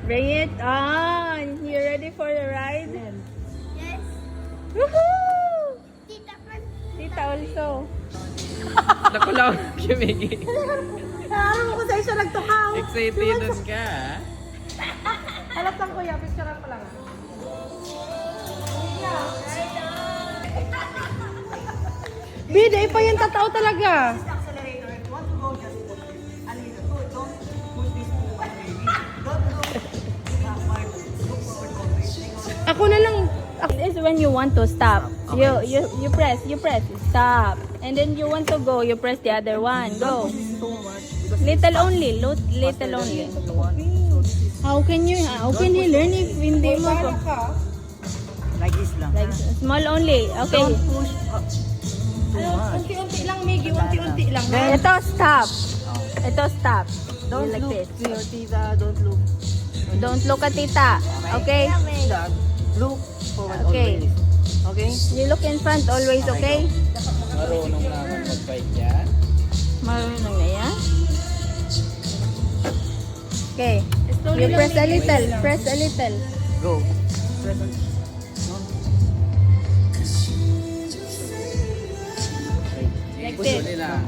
Bring it on. You ready for the ride? Yes. Woohoo! Tita Pan. Tita also. Nakulaw Kimigi. Alam mo ko sa siya nagtukaw. Excited ka. Alam lang kuya, picturean ko lang. Biday pa yung tatao talaga. Accelerator. If you want to go, just put a little. Don't push this to one baby. Don't look backward. Look forward always. Ako na lang. This is when you want to stop. You press stop. And then you want to go, you press the other one. Go. Little only, little only. How can you learn if hindi mo ko? Like this lang. Like small only. Okay. Don't push up too much. Unti-unti lang, Miggy. Unti-unti lang. Ito stop. Ito stop. Don't like look this. to your tita. Don't look. Don't look at tita. Okay? Dad, look forward Okay. always. Okay? You look in front always, okay? Marunong naman mag-fight yan. Marunong na yan. Okay. You press a little. Press a little. Go. Press on. Like Puso this. nila.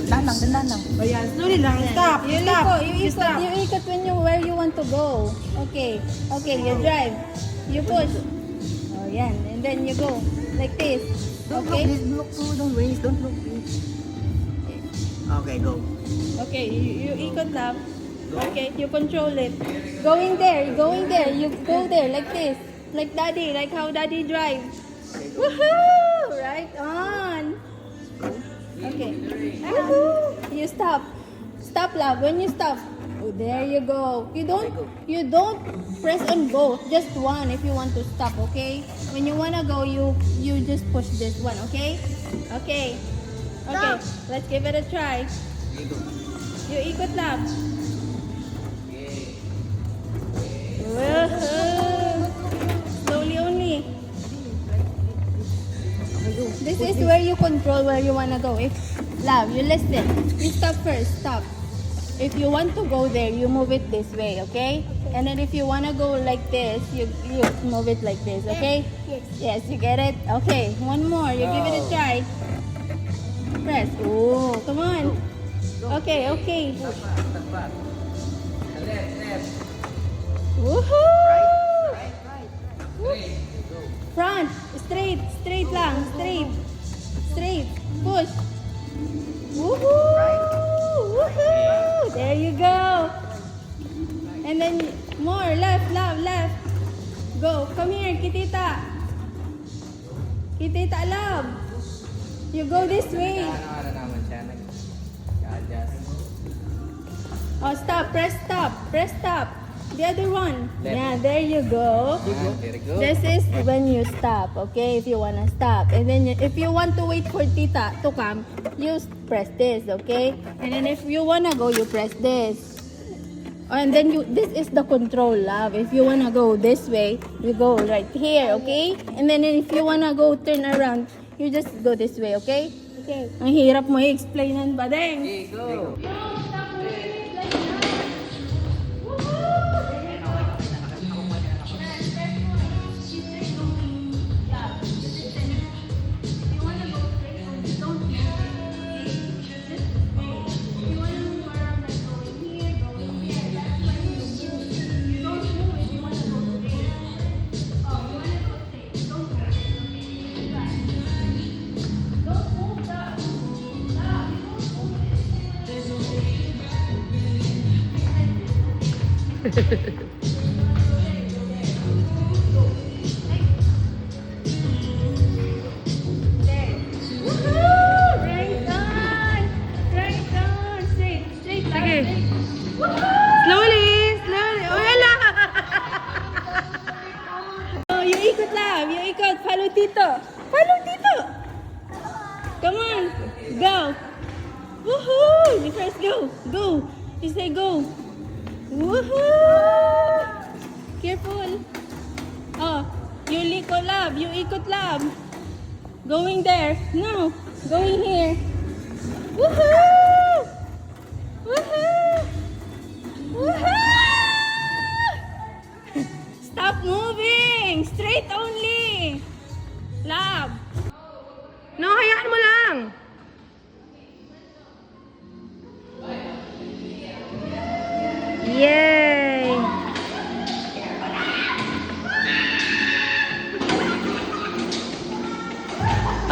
Dandan lang. Ayan, slowly lang. Stop. You Stop. ikot. You ikot when where you want to go. Okay. Okay, you drive. You push. Oh, yan. And then you go. Like this. Don't Okay? look this. Look to. Don't waste. Don't look this. Okay, go. Okay, you ikot lang. Okay, you control it. Going there. You go there like this. Like daddy. Like how daddy drive. Woohoo! Right on. Okay. Woohoo! You stop. Stop, love. When you stop. Oh, there you go. You don't press on both. Just one if you want to stop, okay? When you wanna go, you just push this one, okay? Okay. Okay. Let's give it a try. You ikot lang. Woohoo! Slowly only. This is where you control where you wanna go. If love, you listen. You stop first. Stop. If you want to go there, you move it this way, okay? And then if you wanna go like this, you move it like this, okay? Yes, you get it. Okay, one more. You give it a try. Press. Oh, come on. Okay, okay. Woohoo! Front, straight lang, straight, push. Woohoo! Woohoo! There you go. And then more, left. Go, come here, Kitita. Kitita, love. You go this way. Ano naman siya. Nag-adjust. Oh, stop, press stop. The other one. Left. Yeah, there you go. Very good. This is when you stop, okay? If you wanna stop. And then if you want to wait for tita to come, you press this, okay? And then if you wanna go, you press this. And then this is the control, love. If you wanna go this way, you go right here, okay? And then if you wanna go turn around, you just go this way, okay? Okay. Ang hirap mo i-explainan ba, Deng? Okay, go. Sige. Slowly. Oh, yala. Oh, you ikot lang. You ikot. Follow Tito. Come on. Go. Woohoo. You first go. Go. You say go. Woohoo. Careful. Oh, you ikot love. Going there. No. Going here. Woohoo. Woohoo. Woohoo.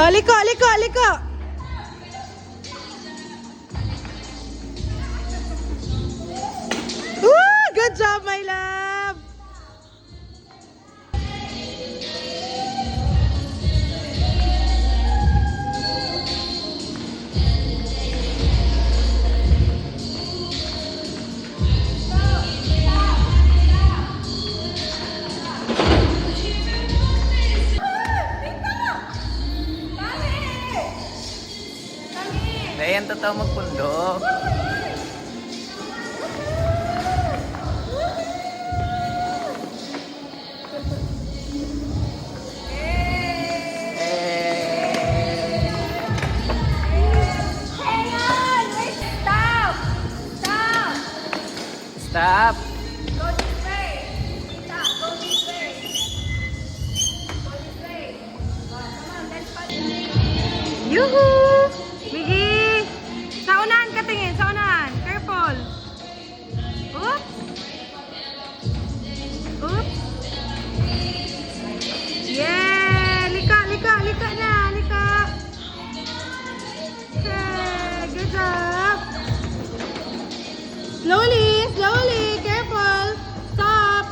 Oh, liko, liko, liko. Good job, my love. Dahil yan totoo magpundo. Hang on! Wait, stop! Stop! Stop! Go this way! Stop! Go this way! Go this way! Oh, come on, let's fight! Yuhu! Biggie! Sa unahan ka tingin, sa unahan. Careful! Oops! Oops! Yeah! Lika, lika, lika na! Lika! Okay, good job! Slowly, slowly, careful! Stop!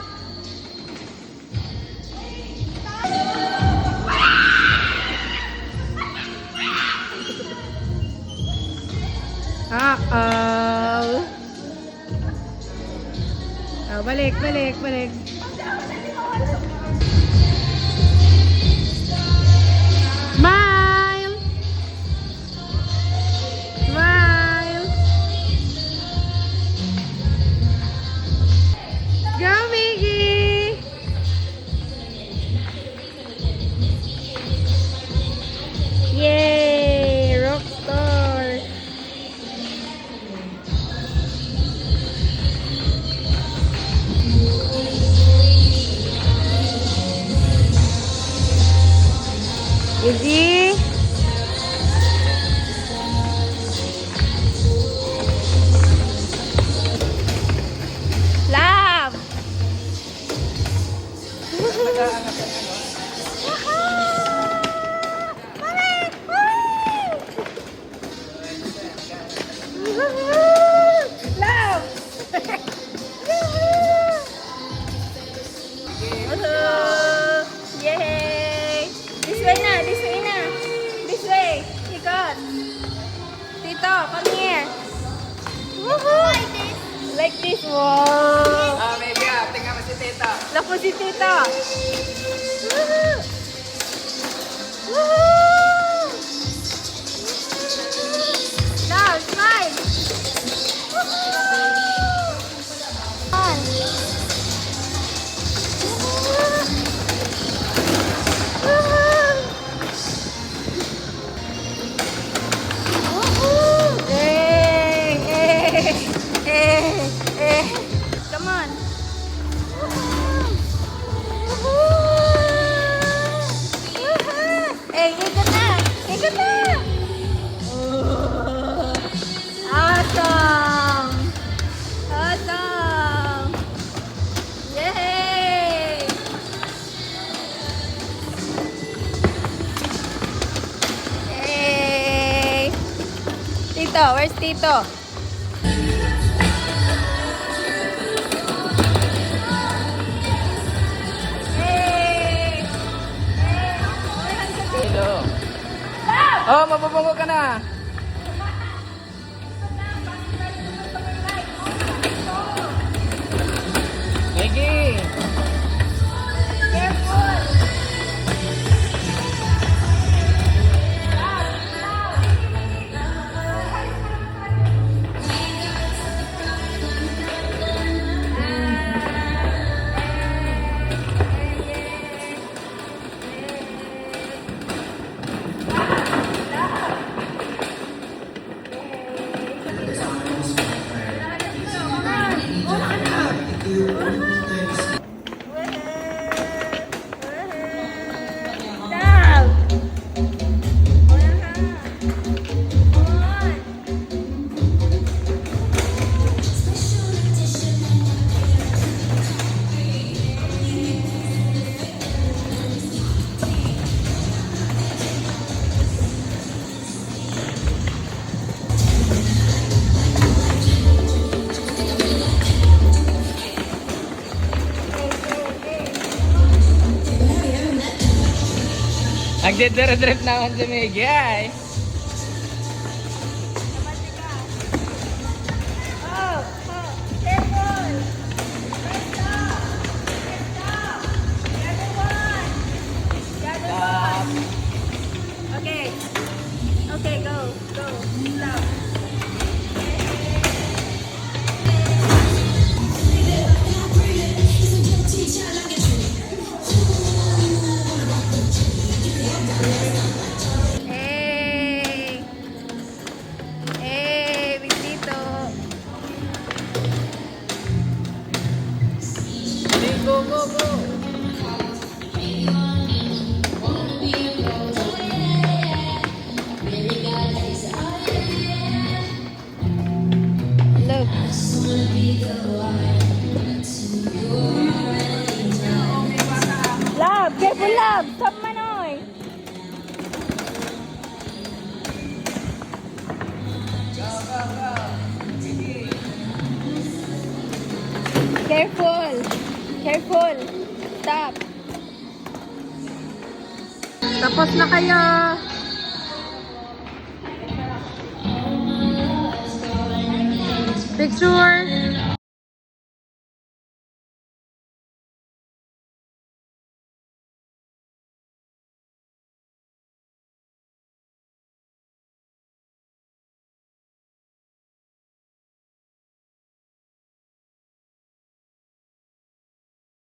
Uh-oh! Oh, balik, balik, balik. Smile! Smile! Go, Miggy! Yay! Rockstar! Miggy! Love! Love! Yay! This way na, this way na. This way. Ikot. Tito, come here. Woohoo! Like this. Wow! Ah, Mega, tingnan mo si Tita. Lapo si Tito. Woohoo! Woohoo! Now, smile. Woohoo! On. Come on. Hey, ikot na. Ikot na. Awesome. Awesome. Yay. Yay. Tito, where's Tito? Hello. Oh, mabubungo ka na. Maggie. Nagdidrift naman si Miggy ay. Oh, oh, careful. First up. First up. The other one. The other one. Okay. Okay, go. Go. Stop. Hey! Hey, Vicito! Go, go, go. Look. Love! Careful, love! Stop manoy! Careful! Careful! Stop! Tapos na kayo! Picture!